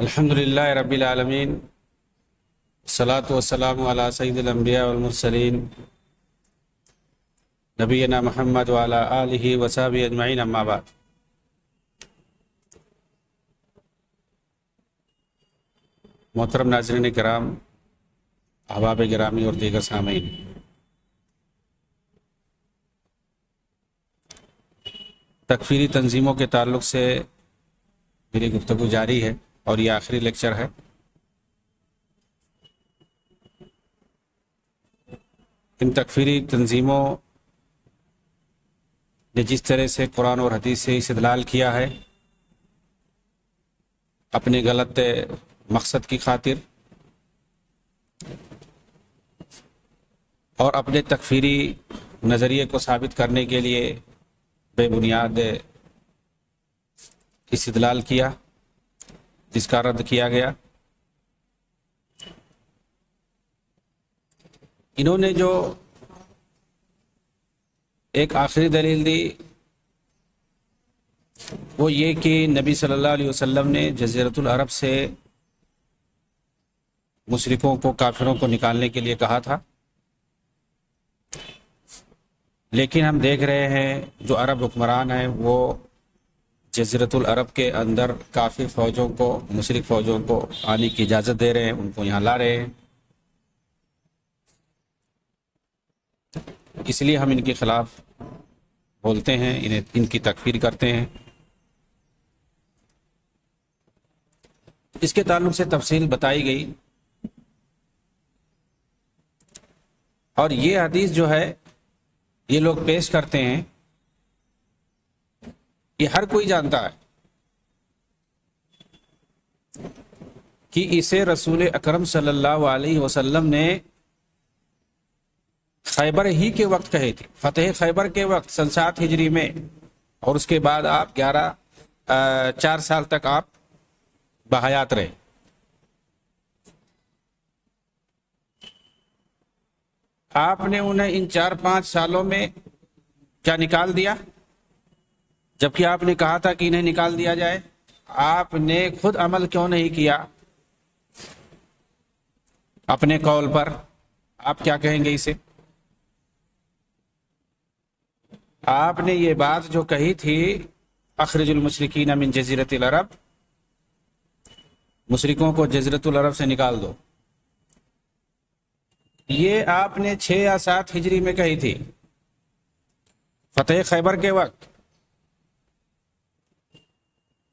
الحمد للہ رب العالمین، الصلاۃ والسلام علی سید الانبیاء والمرسلین نبینا محمد وعلی آلہ وصحبہ اجمعین، اما بعد۔ محترم ناظرین کرام، احباب گرامی اور دیگر سامعین، تکفیری تنظیموں کے تعلق سے میری گفتگو جاری ہے اور یہ آخری لیکچر ہے۔ ان تکفیری تنظیموں نے جس طرح سے قرآن اور حدیث سے استدلال کیا ہے اپنے غلط مقصد کی خاطر اور اپنے تکفیری نظریے کو ثابت کرنے کے لیے بے بنیاد استدلال کیا، جس کا رد کیا گیا۔ انہوں نے جو ایک آخری دلیل دی وہ یہ کہ نبی صلی اللہ علیہ وسلم نے جزیرۃ العرب سے مشرکوں کو، کافروں کو نکالنے کے لیے کہا تھا، لیکن ہم دیکھ رہے ہیں جو عرب حکمران ہیں وہ جزیرۃ العرب کے اندر کافر فوجوں کو، مشرک فوجوں کو آنے کی اجازت دے رہے ہیں، ان کو یہاں لا رہے ہیں۔ اس لیے ہم ان کے خلاف بولتے ہیں، ان کی تکفیر کرتے ہیں۔ اس کے تعلق سے تفصیل بتائی گئی، اور یہ حدیث جو ہے یہ لوگ پیش کرتے ہیں، یہ ہر کوئی جانتا ہے کہ اسے رسول اکرم صلی اللہ علیہ وسلم نے خیبر ہی کے وقت کہے تھے، فتح خیبر کے وقت سن 7 ہجری میں، اور اس کے بعد آپ 4 سال تک آپ بحیات رہے۔ آپ نے انہیں ان 4-5 سالوں میں کیا نکال دیا؟ جبکہ آپ نے کہا تھا کہ انہیں نکال دیا جائے، آپ نے خود عمل کیوں نہیں کیا اپنے قول پر؟ آپ کیا کہیں گے اسے؟ آپ نے یہ بات جو کہی تھی اخرج المشرکین من جزیرۃ العرب، مشرکوں کو جزیرۃ العرب سے نکال دو، یہ آپ نے 6 یا 7 ہجری میں کہی تھی، فتح خیبر کے وقت،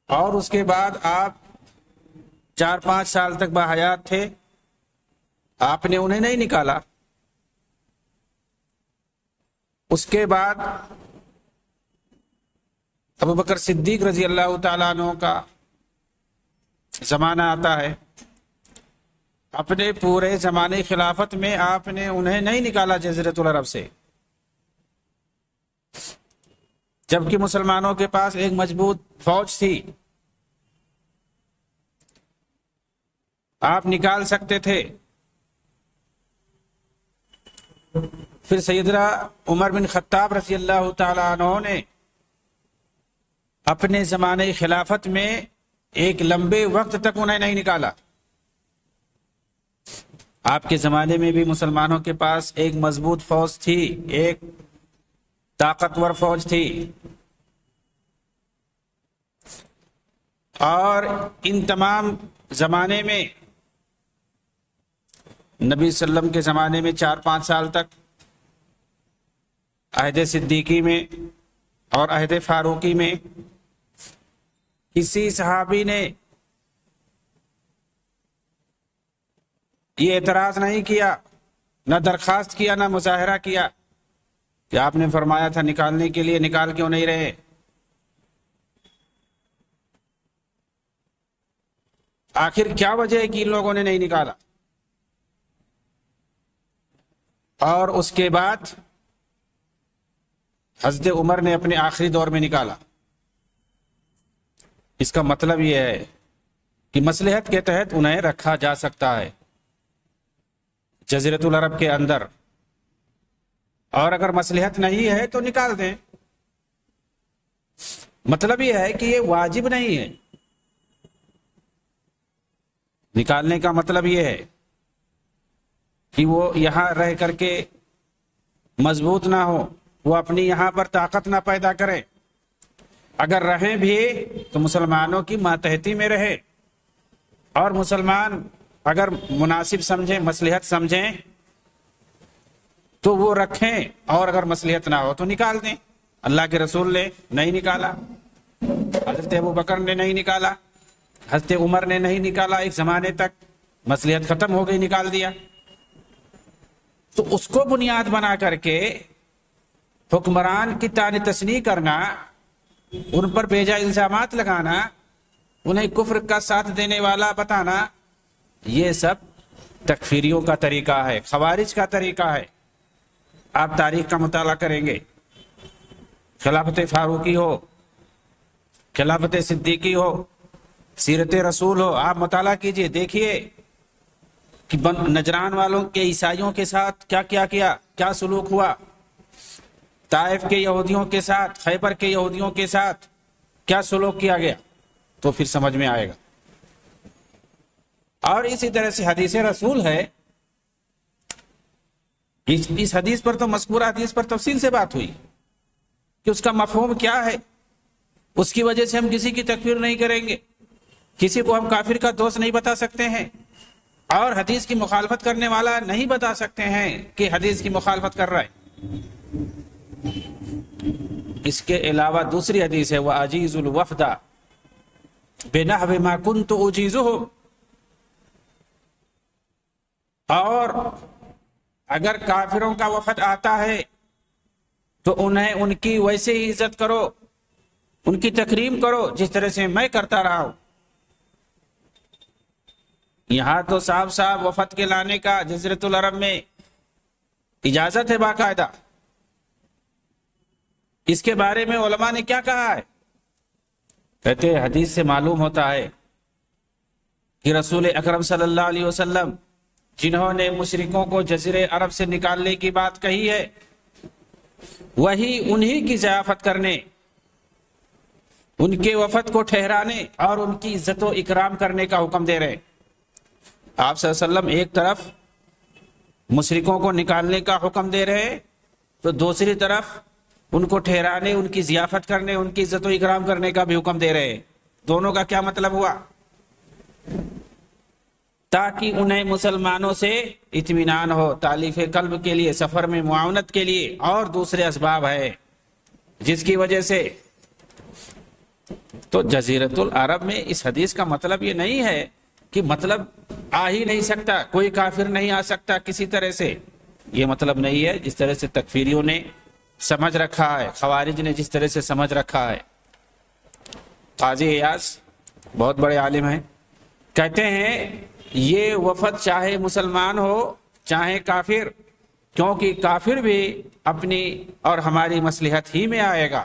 اور اس کے بعد آپ 4-5 سال تک باحیات تھے، آپ نے انہیں نہیں نکالا۔ اس کے بعد ابوبکر صدیق رضی اللہ تعالیٰ عنہ کا زمانہ آتا ہے، اپنے پورے زمانے خلافت میں آپ نے انہیں نہیں نکالا جزیرۃ العرب سے، جبکہ مسلمانوں کے پاس ایک مضبوط فوج تھی، آپ نکال سکتے تھے۔ پھر سیدنا عمر بن خطاب رضی اللہ تعالیٰ عنہ نے اپنے زمانے خلافت میں ایک لمبے وقت تک انہیں نہیں نکالا۔ آپ کے زمانے میں بھی مسلمانوں کے پاس ایک مضبوط فوج تھی، ایک طاقتور فوج تھی، اور ان تمام زمانے میں نبی صلی اللہ علیہ وسلم کے زمانے میں 4-5 سال تک، عہد صدیقی میں اور عہد فاروقی میں کسی صحابی نے یہ اعتراض نہیں کیا، نہ درخواست کیا، نہ مظاہرہ کیا کہ آپ نے فرمایا تھا نکالنے کے لیے، نکال کیوں نہیں رہے؟ آخر کیا وجہ ہے کہ ان لوگوں نے نہیں نکالا؟ اور اس کے بعد حضرت عمر نے اپنے آخری دور میں نکالا۔ اس کا مطلب یہ ہے کہ مصلحت کے تحت انہیں رکھا جا سکتا ہے جزیرۃ العرب کے اندر، اور اگر مصلحت نہیں ہے تو نکال دیں۔ مطلب یہ ہے کہ یہ واجب نہیں ہے، نکالنے کا مطلب یہ ہے کہ وہ یہاں رہ کر کے مضبوط نہ ہو، وہ اپنی یہاں پر طاقت نہ پیدا کرے، اگر رہیں بھی تو مسلمانوں کی ماتحتی میں رہے، اور مسلمان اگر مناسب سمجھیں، مصلحت سمجھیں تو وہ رکھیں، اور اگر مصلحت نہ ہو تو نکال دیں۔ اللہ کے رسول نے نہیں نکالا، حضرت ابوبکر نے نہیں نکالا، حضرت عمر نے نہیں نکالا، ایک زمانے تک مصلحت ختم ہو گئی، نکال دیا۔ تو اس کو بنیاد بنا کر کے حکمران کی طعن تشنیع کرنا، ان پر بیجا الزامات لگانا، انہیں کفر کا ساتھ دینے والا بتانا، یہ سب تکفیریوں کا طریقہ ہے، خوارج کا طریقہ ہے۔ آپ تاریخ کا مطالعہ کریں گے، خلافت فاروقی ہو، خلافت صدیقی ہو، سیرت رسول ہو، آپ مطالعہ کیجئے، دیکھیے کہ نجران والوں کے عیسائیوں کے ساتھ کیا کیا کیا سلوک ہوا، طائف کے یہودیوں کے ساتھ، خیبر کے یہودیوں کے ساتھ کیا سلوک کیا گیا، تو پھر سمجھ میں آئے گا۔ اور اسی طرح سے حدیث رسول ہے، اس حدیث پر تو مذکورہ حدیث پر تفصیل سے بات ہوئی کہ اس کا مفہوم کیا ہے، اس کی وجہ سے ہم کسی کی تکفیر نہیں کریں گے، کسی کو ہم کافر کا دوست نہیں بتا سکتے ہیں، اور حدیث کی مخالفت کرنے والا نہیں بتا سکتے ہیں کہ حدیث کی مخالفت کر رہا ہے۔ اس کے علاوہ دوسری حدیث ہے وَأَجِيزُ الْوَفْدَ بِنَحْوِ مَا كُنْتُ أُجِيزُهُمْ، اور اگر کافروں کا وفد آتا ہے تو انہیں ان کی ویسے ہی عزت کرو، ان کی تکریم کرو جس طرح سے میں کرتا رہا ہوں۔ یہاں تو صاحب وفد کے لانے کا جزیرۃ العرب میں اجازت ہے باقاعدہ۔ اس کے بارے میں علماء نے کیا کہا ہے؟ کہتے ہیں حدیث سے معلوم ہوتا ہے کہ رسول اکرم صلی اللہ علیہ وسلم جنہوں نے مشرکوں کو جزیرے عرب سے نکالنے کی بات کہی ہے، وہی انہی کی ضیافت کرنے، ان کے وفد کو ٹھہرانے اور ان کی عزت و اکرام کرنے کا حکم دے رہے ہیں۔ آپ صلی اللہ علیہ وسلم ایک طرف مشرکوں کو نکالنے کا حکم دے رہے ہیں، تو دوسری طرف ان کو ٹھہرانے، ان کی ضیافت کرنے، ان کی عزت و اکرام کرنے کا بھی حکم دے رہے ہیں۔ دونوں کا کیا مطلب ہوا؟ تاکہ انہیں مسلمانوں سے اطمینان ہو، تالیف قلب کے لیے، سفر میں معاونت کے لیے، اور دوسرے اسباب ہے جس کی وجہ سے۔ تو جزیرۃ العرب میں اس حدیث کا مطلب یہ نہیں ہے کہ مطلب آ ہی نہیں سکتا، کوئی کافر نہیں آ سکتا کسی طرح سے، یہ مطلب نہیں ہے جس طرح سے تکفیریوں نے سمجھ رکھا ہے، خوارج نے جس طرح سے سمجھ رکھا ہے۔ قاضی ایاز بہت بڑے عالم ہیں، کہتے ہیں یہ وفد چاہے مسلمان ہو چاہے کافر، کیونکہ کافر بھی اپنی اور ہماری مصلحت ہی میں آئے گا۔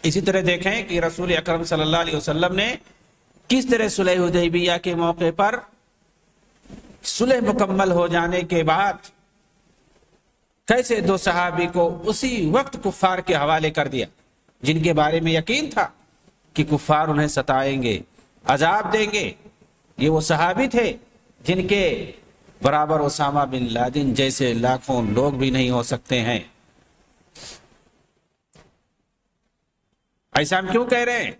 اسی طرح دیکھیں کہ رسول اکرم صلی اللہ علیہ وسلم نے کس طرح صلح حدیبیہ کے موقع پر صلح مکمل ہو جانے کے بعد کیسے دو صحابی کو اسی وقت کفار کے حوالے کر دیا، جن کے بارے میں یقین تھا کہ کفار انہیں ستائیں گے، عذاب دیں گے۔ یہ وہ صحابی تھے جن کے برابر اسامہ بن لادن جیسے لاکھوں لوگ بھی نہیں ہو سکتے ہیں۔ ایسا ہم کیوں کہہ رہے ہیں؟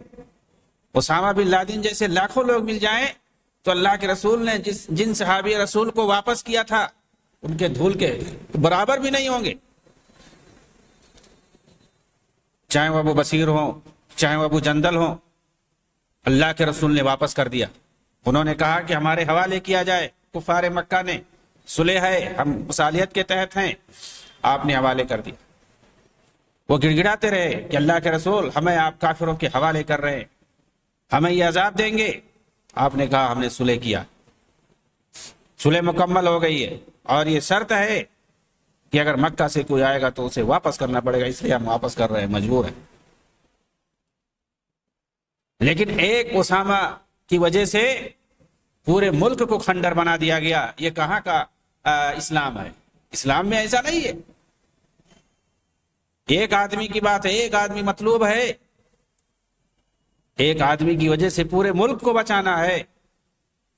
اسامہ بن لادن جیسے لاکھوں لوگ مل جائیں تو اللہ کے رسول نے جن صحابی رسول کو واپس کیا تھا ان کے دھول کے برابر بھی نہیں ہوں گے، چاہے وہ ابو بصیر ہوں چاہے وہ ابو جندل ہوں۔ اللہ کے رسول نے واپس کر دیا، انہوں نے کہا کہ ہمارے حوالے کیا جائے، کفار مکہ نے، صلح ہے، ہم مصالحت کے تحت ہیں، آپ نے حوالے کر دیا۔ وہ گڑ گڑاتے رہے کہ اللہ کے رسول ہمیں آپ کافروں کے حوالے کر رہے ہیں، ہمیں یہ عذاب دیں گے۔ آپ نے کہا ہم نے صلح کیا، صلح مکمل ہو گئی ہے، اور یہ شرط ہے کہ اگر مکہ سے کوئی آئے گا تو اسے واپس کرنا پڑے گا، اس لیے ہم واپس کر رہے ہیں، مجبور ہیں۔ لیکن ایک اسامہ کی وجہ سے پورے ملک کو کھنڈر بنا دیا گیا۔ یہ کہاں کا اسلام ہے؟ اسلام میں ایسا نہیں ہے۔ ایک آدمی کی بات ہے، ایک آدمی مطلوب ہے، ایک آدمی کی وجہ سے پورے ملک کو بچانا ہے۔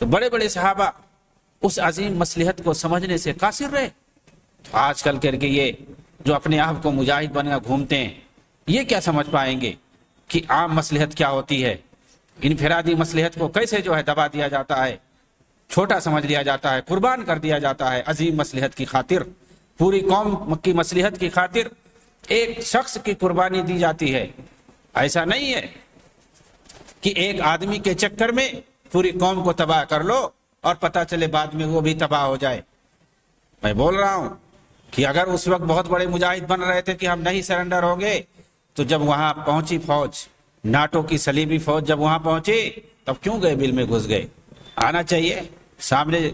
تو بڑے بڑے صحابہ اس عظیم مصلحت کو سمجھنے سے قاصر رہے. تو آج کل کر کے یہ جو اپنے آپ کو مجاہد بننا گھومتے ہیں، یہ کیا سمجھ پائیں گے کہ عام مصلحت کیا ہوتی ہے، انفرادی مصلحت کو کیسے جو ہے دبا دیا جاتا ہے، چھوٹا سمجھ لیا جاتا ہے، قربان کر دیا جاتا ہے عظیم مصلحت کی خاطر. پوری قوم کی مصلحت کی خاطر ایک شخص کی قربانی دی جاتی ہے. ایسا نہیں ہے کہ ایک آدمی کے چکر میں پوری قوم کو تباہ کر لو اور پتہ چلے بعد میں وہ بھی تباہ ہو جائے. میں بول رہا ہوں کہ اگر اس وقت بہت بڑے مجاہد بن رہے تھے کہ ہم نہیں سرنڈر ہوں گے، تو جب وہاں پہنچی فوج، ناٹو کی صلیبی فوج جب وہاں پہنچی، تب کیوں گئے بل میں گھس گئے؟ آنا چاہیے سامنے،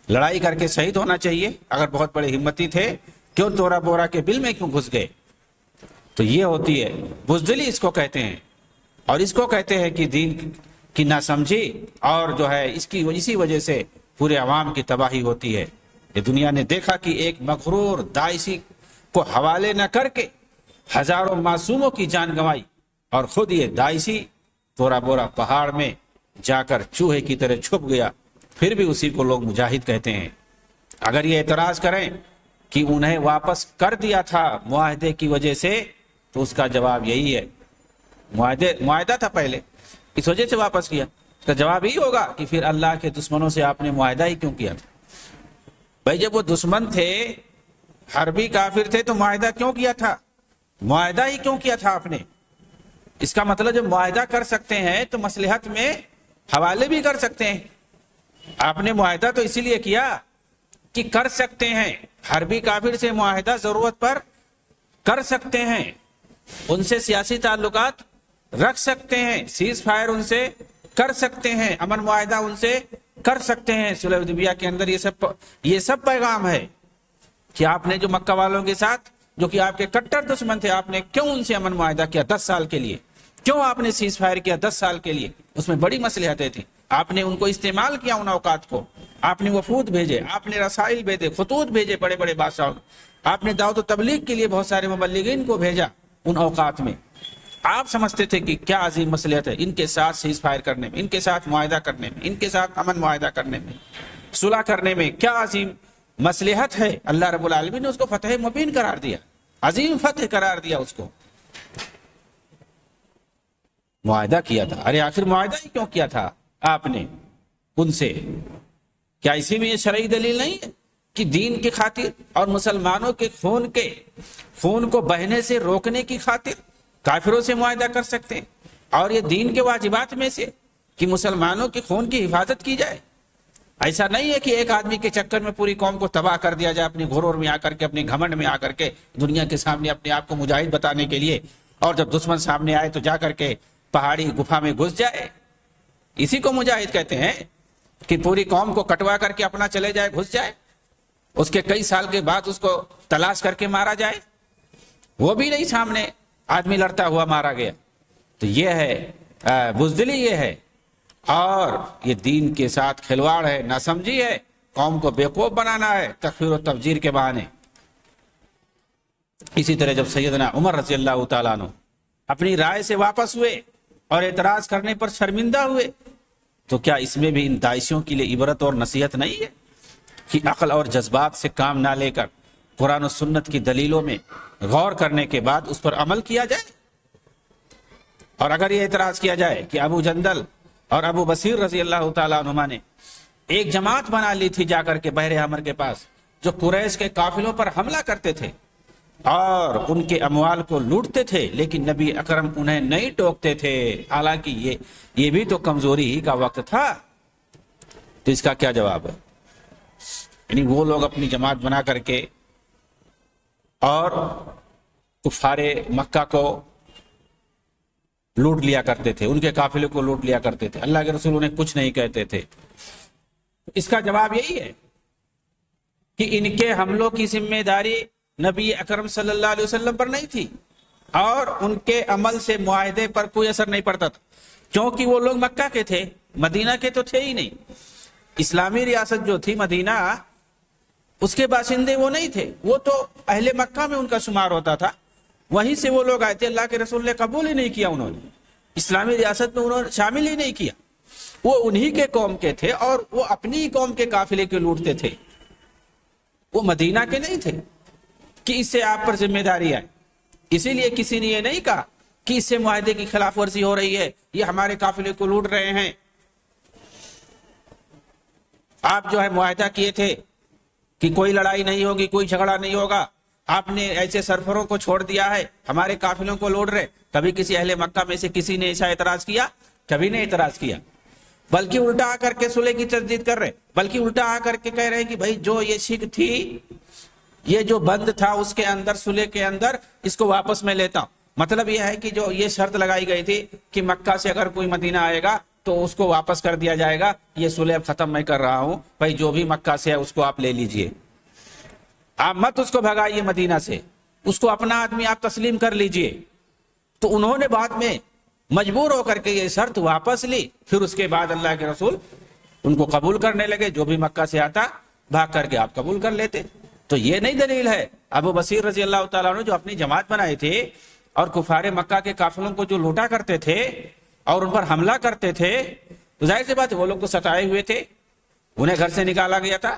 لڑائی کر کے شہید ہونا چاہیے. اگر بہت بڑے ہمتی تھے، کیوں تورا بورا کے بل میں کیوں گھس گئے؟ تو یہ ہوتی ہے بزدلی، اس کو کہتے ہیں. اور اس کو کہتے ہیں کہ دین کی ناسمجھی، اور جو ہے اسی وجہ سے پورے عوام کی تباہی ہوتی ہے. یہ دنیا نے دیکھا کہ ایک مغرور داعشی کو حوالے نہ کر کے ہزاروں معصوموں کی جان گنوائی، اور خود یہ داعشی تورا بورا پہاڑ میں جا کر چوہے کی طرح چھپ گیا. پھر بھی اسی کو لوگ مجاہد کہتے ہیں. اگر یہ اعتراض کریں کہ انہیں واپس کر دیا تھا معاہدے کی وجہ سے، تو اس کا جواب یہی ہے، معاہدہ تھا پہلے، اس وجہ سے واپس کیا. اس کا جواب یہی ہوگا کہ پھر اللہ کے دشمنوں سے آپ نے معاہدہ ہی کیوں کیا تھا؟ بھائی جب وہ دشمن تھے، حربی کافر تھے، تو معاہدہ کیوں کیا تھا؟ معاہدہ ہی کیوں کیا تھا آپ نے؟ اس کا مطلب جب معاہدہ کر سکتے ہیں تو مصلحت میں حوالے بھی کر سکتے ہیں. آپ نے معاہدہ تو اسی لیے کیا کہ کر سکتے ہیں، حربی کافر سے معاہدہ ضرورت پر کر سکتے ہیں، ان سے سیاسی تعلقات رکھ سکتے ہیں، سیز فائر ان سے کر سکتے ہیں، امن معاہدہ ان سے کر سکتے ہیں. صلح حدیبیہ کے اندر یہ سب پیغام ہے کہ آپ نے جو مکہ والوں کے ساتھ، جو کہ آپ کے کٹر دشمن تھے، آپ نے کیوں ان سے امن معاہدہ کیا 10 سال کے لیے؟ کیوں آپ نے سیز فائر کیا 10 سال کے لیے؟ اس میں بڑی مصلحتیں تھیں. آپ نے ان کو استعمال کیا، ان اوقات کو. آپ نے وفود بھیجے، آپ نے رسائل بھیجے، خطوط بھیجے بڑے بڑے بادشاہوں. آپ نے دعوت و تبلیغ کے لیے بہت سارے مبلغین کو بھیجا ان اوقات میں. آپ سمجھتے تھے کہ کیا عظیم مصلحت ہے ان کے ساتھ سیز فائر کرنے میں، ان کے ساتھ معاہدہ کرنے میں، ان کے ساتھ امن معاہدہ کرنے میں، صلح کرنے میں کیا عظیم مصلحت ہے. اللہ رب العالمین نے اس کو فتح مبین قرار دیا، عظیم فتح قرار دیا اس کو. معاہدہ کیا تھا. ارے آخر معاہدہ ہی کیوں کیا تھا آپ نے ان سے؟ کیا اسی میں یہ شرعی دلیل نہیں ہے کہ دین کی خاطر اور مسلمانوں کے خون کو بہنے سے روکنے کی خاطر کافروں سے معاہدہ کر سکتے ہیں؟ اور یہ دین کے واجبات میں سے کہ مسلمانوں کے خون کی حفاظت کی جائے. ایسا نہیں ہے کہ ایک آدمی کے چکر میں پوری قوم کو تباہ کر دیا جائے، اپنے غرور میں آ کر کے، اپنے گھمنڈ میں آ کر کے، دنیا کے سامنے اپنے آپ کو مجاہد بتانے کے لیے، اور جب دشمن سامنے آئے تو جا کر کے پہاڑی گفا میں گھس جائے. اسی کو مجاہد کہتے ہیں کہ پوری قوم کو کٹوا کر کے اپنا چلے جائے، گھس جائے، اس کے کئی سال کے بعد اس کو تلاش کر کے مارا جائے، وہ بھی نہیں سامنے آدمی لڑتا ہوا مارا گیا. تو یہ ہے بزدلی، یہ ہے، اور یہ دین کے ساتھ کھلواڑ ہے، ناسمجھی ہے، قوم کو بیوقوف بنانا ہے تکفیر و تفجیر کے بہانے. اسی طرح جب سیدنا عمر رضی اللہ تعالیٰ عنہ اپنی رائے سے واپس ہوئے اور اعتراض کرنے پر شرمندہ ہوئے، تو کیا اس میں بھی ان داعشیوں کے لیے عبرت اور نصیحت نہیں ہے کہ عقل اور جذبات سے کام نہ لے کر قرآن و سنت کی دلیلوں میں غور کرنے کے بعد اس پر عمل کیا جائے؟ اور اگر یہ اعتراض کیا جائے کہ ابو جندل اور ابو بصیر رضی اللہ تعالیٰ عنہما نے ایک جماعت بنا لی تھی جا کر کے بحر احمر کے پاس، جو قریش کے قافلوں پر حملہ کرتے تھے اور ان کے اموال کو لوٹتے تھے، لیکن نبی اکرم انہیں نہیں ٹوکتے تھے، حالانکہ یہ بھی تو کمزوری ہی کا وقت تھا. تو اس کا کیا جواب ہے؟ یعنی وہ لوگ اپنی جماعت بنا کر کے اور کفار مکہ کو لوٹ لیا کرتے تھے، ان کے قافلے کو لوٹ لیا کرتے تھے، اللہ کے رسول انہیں کچھ نہیں کہتے تھے. اس کا جواب یہی ہے کہ ان کے حملوں کی ذمہ داری نبی اکرم صلی اللہ علیہ وسلم پر نہیں تھی، اور ان کے عمل سے معاہدے پر کوئی اثر نہیں پڑتا تھا، کیونکہ وہ لوگ مکہ کے تھے، مدینہ کے تو تھے ہی نہیں. اسلامی ریاست جو تھی مدینہ، اس کے باشندے وہ نہیں تھے، وہ تو اہل مکہ میں ان کا شمار ہوتا تھا، وہیں سے وہ لوگ آئے تھے. اللہ کے رسول نے قبول ہی نہیں کیا، انہوں نے اسلامی ریاست میں انہوں نے شامل ہی نہیں کیا. وہ انہی کے قوم کے تھے اور وہ اپنی قوم کے قافلے کے لوٹتے تھے، وہ مدینہ کے نہیں تھے کہ اس سے آپ پر ذمہ داری آئے۔ اسی لیے کسی نے یہ نہیں کہا کہ اس سے معاہدے کی خلاف ورزی ہو رہی ہے، یہ ہمارے قافلے کو لوٹ رہے ہیں۔ آپ جو ہے معاہدہ کیے تھے کہ کوئی لڑائی نہیں ہوگی، کوئی جھگڑا نہیں ہوگا، آپ نے ایسے سرفروں کو چھوڑ دیا ہے، ہمارے قافلوں کو لوٹ رہے۔ کبھی کسی اہل مکہ میں سے کسی نے ایسا اعتراض کیا؟ کبھی نہیں اعتراض کیا، بلکہ الٹا آ کر کے صلح کی تجدید کر رہے، بلکہ الٹا آ کر کے کہہ رہے ہیں کہ بھائی جو یہ شک تھی، یہ جو بند تھا اس کے اندر، صلح کے اندر، اس کو واپس میں لیتا ہوں۔ مطلب یہ ہے کہ جو یہ شرط لگائی گئی تھی کہ مکہ سے اگر کوئی مدینہ آئے گا تو اس کو واپس کر دیا جائے گا، یہ صلح ختم میں کر رہا ہوں، بھائی جو بھی مکہ سے ہے اس کو آپ لے لیجئے، آپ مت اس کو بھگائیے مدینہ سے، اس کو اپنا آدمی آپ تسلیم کر لیجئے۔ تو انہوں نے بعد میں مجبور ہو کر کے یہ شرط واپس لی، پھر اس کے بعد اللہ کے رسول ان کو قبول کرنے لگے، جو بھی مکہ سے آتا بھاگ کر کے آپ قبول کر لیتے۔ تو یہ نہیں دلیل ہے۔ ابو بصیر رضی اللہ تعالیٰ عنہ جو اپنی جماعت بنائے تھے اور کفار مکہ کے قافلوں کو جو لوٹا کرتے تھے اور ان پر حملہ کرتے تھے، تو ظاہر سی بات ہے وہ لوگ تو ستائے ہوئے تھے، انہیں گھر سے نکالا گیا تھا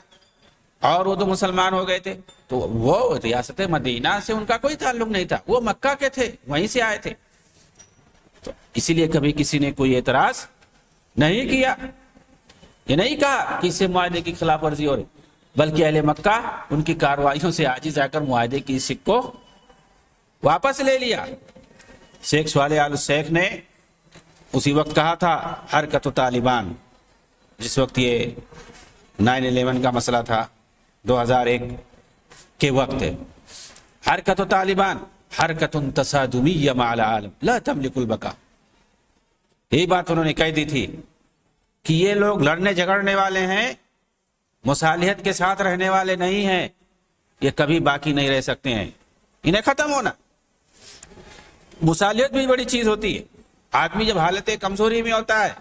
اور وہ تو مسلمان ہو گئے تھے، تو وہ ریاست مدینہ سے ان کا کوئی تعلق نہیں تھا، وہ مکہ کے تھے، وہیں سے آئے تھے۔ تو اسی لیے کبھی کسی نے کوئی اعتراض نہیں کیا، یہ نہیں کہا کہ اس سے معاہدے کی خلاف ورزی ہو رہی، بلکہ اہل مکہ ان کی کارروائیوں سے عاجز آ کر معاہدے کی شک کو واپس لے لیا۔ شیخ صالح آل الشیخ نے اسی وقت کہا تھا، حرکت طالبان، جس وقت یہ 9/11 کا مسئلہ تھا 2001 کے وقت، حرکت طالبان حرکت تصادمیہ مع العالم لا تملک البقاء، یہی بات انہوں نے کہہ دی تھی کہ یہ لوگ لڑنے جھگڑنے والے ہیں، مصالحت کے ساتھ رہنے والے نہیں ہیں، یہ کبھی باقی نہیں رہ سکتے ہیں، انہیں ختم ہونا۔ مصالحت بھی بڑی چیز ہوتی ہے، آدمی جب حالت کمزوری میں ہوتا ہے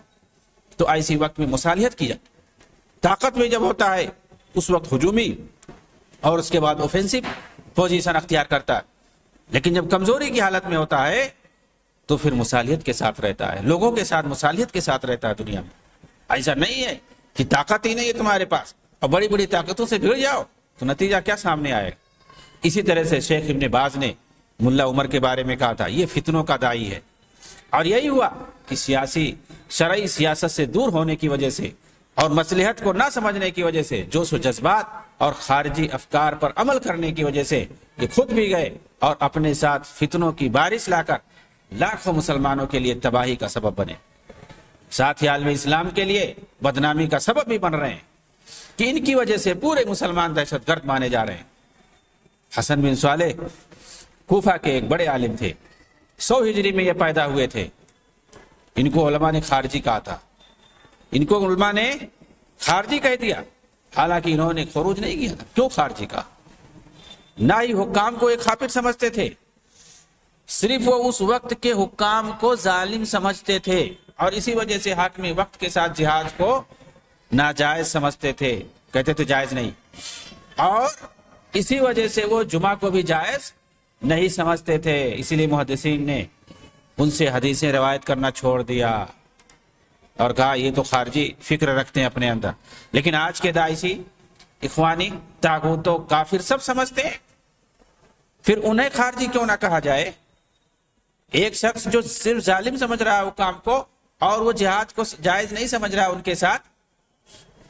تو ایسی وقت میں مصالحت کی جاتی، طاقت میں جب ہوتا ہے اس وقت ہجومی اور اس کے بعد اوفینسو پوزیشن اختیار کرتا ہے، لیکن جب کمزوری کی حالت میں ہوتا ہے تو پھر مصالحت کے ساتھ رہتا ہے، لوگوں کے ساتھ مصالحت کے ساتھ رہتا ہے۔ دنیا میں ایسا نہیں ہے کہ طاقت ہی نہیں ہے تمہارے پاس اور بڑی بڑی طاقتوں سے بھڑ جاؤ تو نتیجہ کیا سامنے آئے گا۔ اسی طرح سے شیخ ابن باز نے ملا عمر کے بارے میں کہا تھا، یہ فتنوں کا داعی ہے، اور یہی ہوا کہ شرعی سیاست سے دور ہونے کی وجہ سے اور مصلحت کو نہ سمجھنے کی وجہ سے، جوش و جذبات اور خارجی افکار پر عمل کرنے کی وجہ سے یہ خود بھی گئے اور اپنے ساتھ فتنوں کی بارش لا کر لاکھوں مسلمانوں کے لیے تباہی کا سبب بنے، ساتھ ہی عالم اسلام کے لیے بدنامی کا سبب بھی بن رہے ہیں کہ ان کی وجہ سے پورے مسلمان دہشت گرد مانے جا رہے ہیں۔ حسن بن صالح کوفہ کے ایک بڑے عالم تھے، 100 ہجری میں یہ پیدا ہوئے تھے، ان کو علماء نے خارجی کہا تھا، ان کو علماء نے خارجی کہہ دیا، حالانکہ انہوں نے خروج نہیں کیا تھا۔ کیوں خارجی کہا؟ نہ ہی حکام کو ایک خاطر سمجھتے تھے، صرف وہ اس وقت کے حکام کو ظالم سمجھتے تھے اور اسی وجہ سے حاکم وقت کے ساتھ جہاد کو ناجائز سمجھتے تھے، کہتے تھے جائز نہیں، اور اسی وجہ سے وہ جمعہ کو بھی جائز نہیں سمجھتے تھے، اسی لیے محدثین نے ان سے حدیثیں روایت کرنا چھوڑ دیا اور کہا یہ تو خارجی فکر رکھتے ہیں اپنے اندر۔ لیکن آج کے داعشی، اخوانی، طاغوت و کافر سب سمجھتے ہیں، پھر انہیں خارجی کیوں نہ کہا جائے؟ ایک شخص جو صرف ظالم سمجھ رہا ہے حکام کو اور وہ جہاد کو جائز نہیں سمجھ رہا ہے ان کے ساتھ،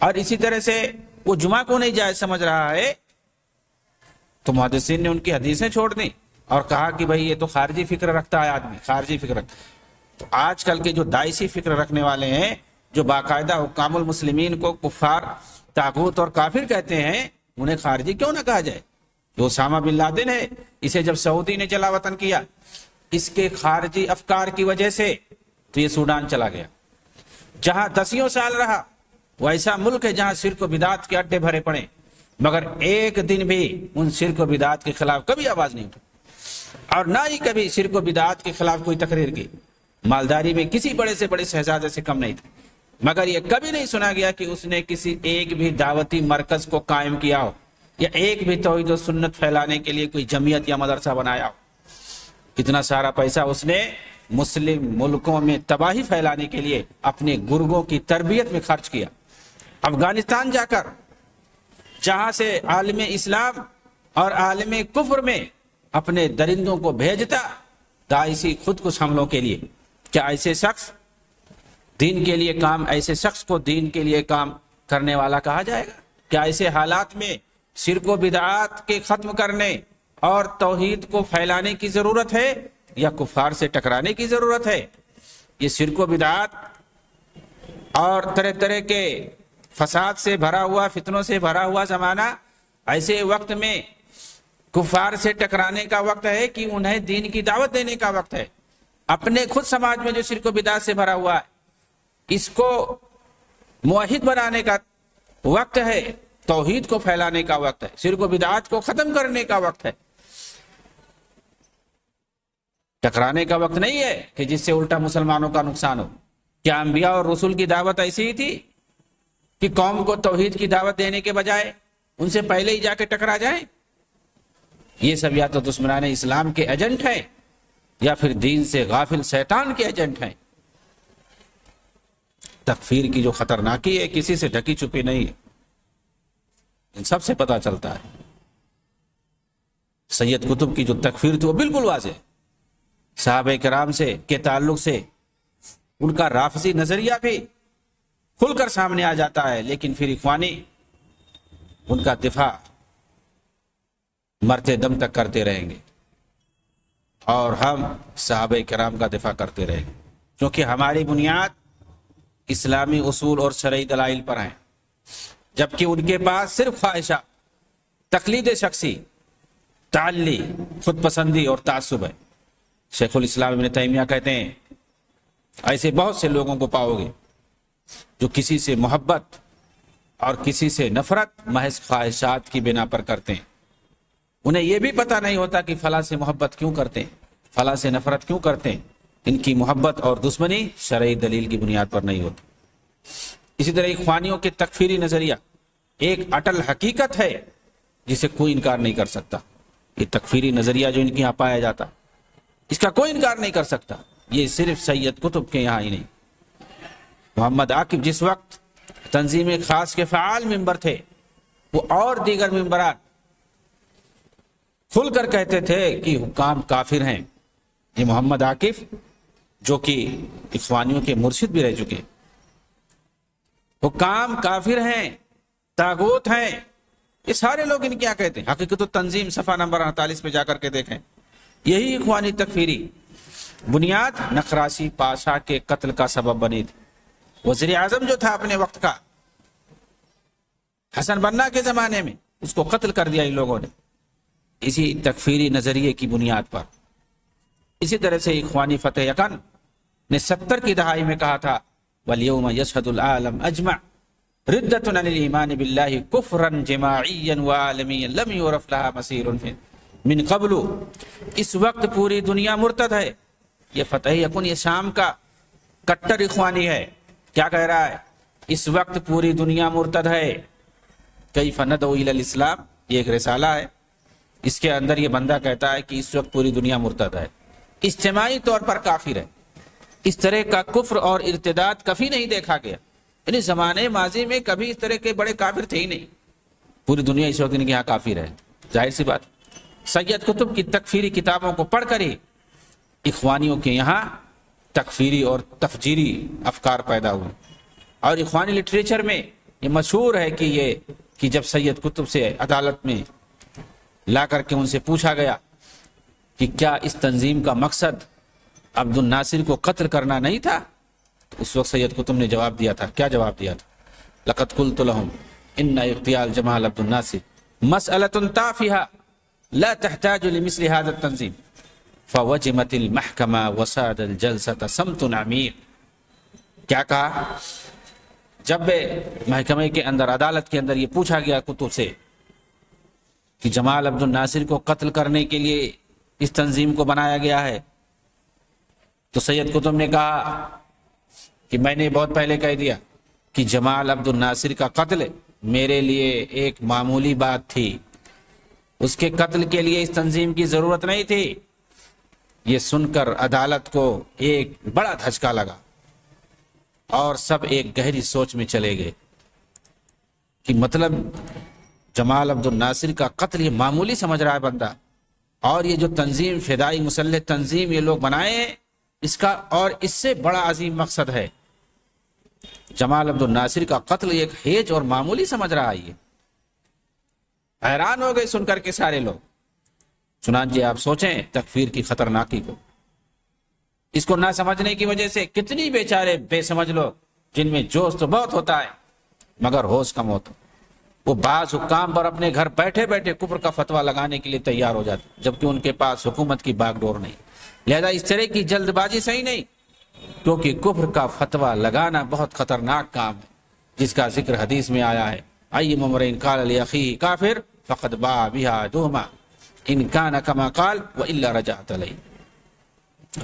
اور اسی طرح سے وہ جمعہ کو نہیں جائز سمجھ رہا ہے، تو محدثین نے ان کی حدیثیں چھوڑ دی اور کہا کہ بھئی یہ تو خارجی فکر رکھتا ہے آدمی، خارجی فکر رکھتا ہے۔ تو آج کل کے جو داعشی فکر رکھنے والے ہیں، جو باقاعدہ حکام المسلمین کو کفار، طاغوت اور کافر کہتے ہیں، انہیں خارجی کیوں نہ کہا جائے؟ جو اسامہ بن لادن ہے، اسے جب سعودی نے جلا وطن کیا، اس کے خارجی افکار کی وجہ سے تو یہ سوڈان چلا گیا، جہاں 10 سال رہا۔ وہ ایسا ملک ہے جہاں شرک و بدعت کے اڈے بھرے پڑے، مگر ایک دن بھی ان شرک و بدعت کے خلاف کبھی آواز نہیں اٹھی اور نہ ہی کبھی شرک و بدعت کے خلاف کوئی تقریر کی۔ مالداری میں کسی بڑے سے بڑے شہزادے سے کم نہیں تھا، مگر یہ کبھی نہیں سنا گیا کہ اس نے کسی ایک بھی دعوتی مرکز کو قائم کیا ہو یا ایک بھی توحید و سنت پھیلانے کے لیے کوئی جمعیت یا مدرسہ بنایا ہو۔ اتنا سارا پیسہ اس نے مسلم ملکوں میں تباہی پھیلانے کے لیے اپنے گرگوں کی تربیت میں خرچ کیا۔ افغانستان جا کر جہاں سے عالم اسلام اور عالم کفر میں اپنے درندوں کو بھیجتا داعشی خودکش حملوں کے لیے، کیا ایسے شخص دین کے لیے کام، ایسے شخص کو دین کے لیے کام کرنے والا کہا جائے گا؟ کیا ایسے حالات میں شرک و بدعات کے ختم کرنے اور توحید کو پھیلانے کی ضرورت ہے یا کفار سے ٹکرانے کی ضرورت ہے؟ یہ شرک و بدعات اور طرح طرح کے فساد سے بھرا ہوا، فتنوں سے بھرا ہوا زمانہ، ایسے وقت میں کفار سے ٹکرانے کا وقت ہے کہ انہیں دین کی دعوت دینے کا وقت ہے۔ اپنے خود سماج میں جو شرک و بدعات سے بھرا ہوا ہے اس کو موحد بنانے کا وقت ہے، توحید کو پھیلانے کا وقت ہے، شرک و بدعات کو ختم کرنے کا وقت ہے، ٹکرانے کا وقت نہیں ہے کہ جس سے الٹا مسلمانوں کا نقصان ہو۔ کیا انبیاء اور رسول کی دعوت ایسی ہی تھی کہ قوم کو توحید کی دعوت دینے کے بجائے ان سے پہلے ہی جا کے ٹکرا جائیں؟ یہ سب یا تو دشمنان اسلام کے ایجنٹ ہیں یا پھر دین سے غافل شیطان کے ایجنٹ ہیں۔ تکفیر کی جو خطرناکی ہے کسی سے ڈھکی چھپی نہیں ہے، ان سب سے پتہ چلتا ہے۔ سید قطب کی جو تکفیر تھی وہ بالکل واضح ہے۔ صحابہ کرام سے کے تعلق سے ان کا رافضی نظریہ بھی کھل کر سامنے آ جاتا ہے، لیکن پھر اخوانی ان کا دفاع مرتے دم تک کرتے رہیں گے اور ہم صحابہ کرام کا دفاع کرتے رہیں گے، کیونکہ ہماری بنیاد اسلامی اصول اور شرعی دلائل پر ہیں، جبکہ ان کے پاس صرف خواہشہ، تقلید شخصی، تعلی، خود پسندی اور تعصب ہے۔ شیخ الاسلام ابن تیمیہ کہتے ہیں ایسے بہت سے لوگوں کو پاؤ گے جو کسی سے محبت اور کسی سے نفرت محض خواہشات کی بنا پر کرتے ہیں۔ انہیں یہ بھی پتہ نہیں ہوتا کہ فلاں سے محبت کیوں کرتے ہیں، فلاں سے نفرت کیوں کرتے ہیں۔ ان کی محبت اور دشمنی شرعی دلیل کی بنیاد پر نہیں ہوتی۔ اسی طرح اخوانیوں کے تکفیری نظریہ ایک اٹل حقیقت ہے جسے کوئی انکار نہیں کر سکتا۔ یہ تکفیری نظریہ جو ان کے یہاں پایا جاتا اس کا کوئی انکار نہیں کر سکتا۔ یہ صرف سید قطب کے یہاں ہی نہیں، محمد عاقب جس وقت تنظیم خاص کے فعال ممبر تھے، وہ اور دیگر ممبران کھل کر کہتے تھے کہ حکام کافر ہیں۔ یہ محمد عاقب جو کہ اخوانیوں کے مرشد بھی رہ چکے، حکام کافر ہیں، طاغوت ہیں، یہ سارے لوگ ان کیا کہتے ہیں۔ حقیقت التنظیم صفحہ نمبر 48 پہ جا کر کے دیکھیں، یہی اخوانی تکفیری بنیاد نقراسی پاشا کے قتل کا سبب بنی تھی۔ وزیر اعظم جو تھا اپنے وقت کا، حسن بنا کے زمانے میں، اس کو قتل کر دیا ان لوگوں نے اسی تکفیری نظریے کی بنیاد پر۔ اسی طرح سے اخوانی فتح یقن نے 70 کی دہائی میں کہا تھا وَالْيَوْمَ يَشْهَدُ الْعَالَمْ أَجْمَعُ رِدَّةٌ عَنِ الْإِيمَانِ بِاللَّهِ كُفْرًا جِمَاعِيًّا وَعَالَمِيًّا لَمْ يُعْرَفْ لَهَا مَصِيرٌ من قبل۔ اس وقت پوری دنیا مرتد ہے۔ یہ فتح یقن یہ شام کا کٹر اخوانی ہے، کیا کہہ رہا ہے؟ اس وقت پوری دنیا مرتد ہے۔ کیف ندعو الی الاسلام، یہ ایک رسالہ ہے، اس کے اندر یہ بندہ کہتا ہے کہ اس وقت پوری دنیا مرتد ہے، اجتماعی طور پر کافر ہے۔ اس طرح کا کفر اور ارتداد کبھی نہیں دیکھا گیا، یعنی زمانے ماضی میں کبھی اس طرح کے بڑے کافر تھے ہی نہیں۔ پوری دنیا اس وقت ان کے یہاں کافر ہے، ظاہر سی بات۔ سید قطب کی تکفیری کتابوں کو پڑھ کر ہی اخوانیوں کے یہاں تکفیری اور تفجیری افکار پیدا ہوئے، اور اخوانی لٹریچر میں یہ مشہور ہے کہ جب سید قطب سے عدالت میں لا کر کے ان سے پوچھا گیا کہ کیا اس تنظیم کا مقصد عبد الناصر کو قتل کرنا نہیں تھا، تو اس وقت سید قطب نے جواب دیا تھا، کیا جواب دیا تھا؟ لقد قلت لهم ان اغتيال جمال عبد الناصر مسألة تافهة لا تحتاج لمثل هذا التنظيم فوجمت المحكمة وساد الجلسة صمت عميق۔ کیا کہا؟ جب محکمے کے اندر، عدالت کے اندر یہ پوچھا گیا قطب سے کہ جمال عبد الناصر کو قتل کرنے کے لیے اس تنظیم کو بنایا گیا ہے، تو سید قطب نے کہا کہ میں نے بہت پہلے کہہ دیا کہ جمال عبد الناصر کا قتل میرے لیے ایک معمولی بات تھی، اس کے قتل کے لیے اس تنظیم کی ضرورت نہیں تھی۔ یہ سن کر عدالت کو ایک بڑا دھچکا لگا اور سب ایک گہری سوچ میں چلے گئے کہ مطلب جمال عبد الناصر کا قتل یہ معمولی سمجھ رہا ہے بندہ، اور یہ جو تنظیم فدائی مسلح تنظیم یہ لوگ بنائے ہیں، اس کا اور اس سے بڑا عظیم مقصد ہے۔ جمال عبد الناصر کا قتل ایک ہیج اور معمولی سمجھ رہا ہے۔ یہ حیران ہو گئے سن کر کے سارے لوگ۔ چنانچہ آپ سوچیں تکفیر کی خطرناکی کو، اس کو نہ سمجھنے کی وجہ سے کتنی بیچارے بے سمجھ لوگ جن میں جوش تو بہت ہوتا ہے مگر ہوش کم ہوتا، وہ بعض حکام پر اپنے گھر بیٹھے بیٹھے کفر کا فتویٰ لگانے کے لیے تیار ہو جاتے جبکہ ان کے پاس حکومت کی باغ ڈور نہیں۔ لہذا اس طرح کی جلد بازی صحیح نہیں، کیونکہ کفر کا فتویٰ لگانا بہت خطرناک کام ہے، جس کا ذکر حدیث میں آیا ہے، ای امرئ قال لاخیہ کافر فقد باء بها تہمہ ان کان کما قال والا رجعت علیہ۔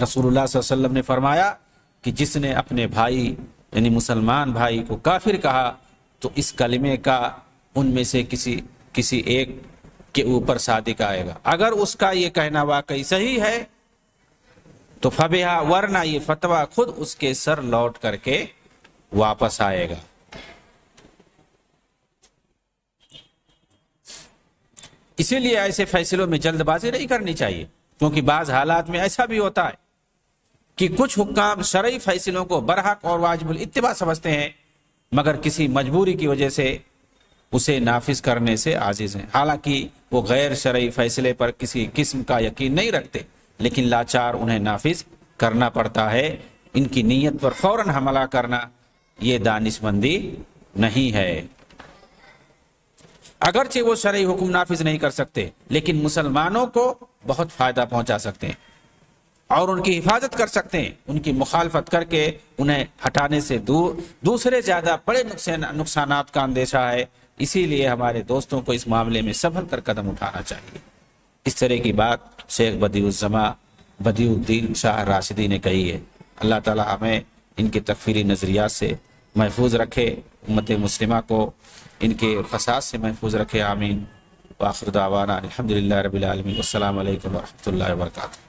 رسول اللہ صلی اللہ علیہ وسلم نے فرمایا کہ جس نے اپنے بھائی یعنی مسلمان بھائی کو کافر کہا تو اس کلمے کا ان میں سے کسی ایک کے اوپر صادق آئے گا، اگر اس کا یہ کہنا واقعی صحیح ہے تو فبہا، ورنہ یہ فتویٰ خود اس کے سر لوٹ کر کے واپس آئے گا۔ اسی لیے ایسے فیصلوں میں جلد بازی نہیں کرنی چاہیے، کیونکہ بعض حالات میں ایسا بھی ہوتا ہے کہ کچھ حکام شرعی فیصلوں کو برحق اور واجب الاتباع سمجھتے ہیں مگر کسی مجبوری کی وجہ سے اسے نافذ کرنے سے عاجز ہیں، حالانکہ وہ غیر شرعی فیصلے پر کسی قسم کا یقین نہیں رکھتے لیکن لاچار انہیں نافذ کرنا پڑتا ہے۔ ان کی نیت پر فوراً حملہ کرنا یہ دانش مندی نہیں ہے۔ اگرچہ وہ شرعی حکم نافذ نہیں کر سکتے لیکن مسلمانوں کو بہت فائدہ پہنچا سکتے ہیں اور ان کی حفاظت کر سکتے ہیں۔ ان کی مخالفت کر کے انہیں ہٹانے سے دوسرے زیادہ بڑے نقصانات کا اندیشہ ہے، اسی لیے ہمارے دوستوں کو اس معاملے میں سنبھل کر قدم اٹھانا چاہیے۔ اس طرح کی بات شیخ بدیع الدین شاہ راشدی نے کہی ہے۔ اللہ تعالی ہمیں ان کے تکفیری نظریات سے محفوظ رکھے، امت مسلمہ کو ان کے فساد سے محفوظ رکھے، آمین۔ وآخر دعوانا الحمدللہ رب العالمین، والسلام علیکم ورحمۃ اللہ وبرکاتہ۔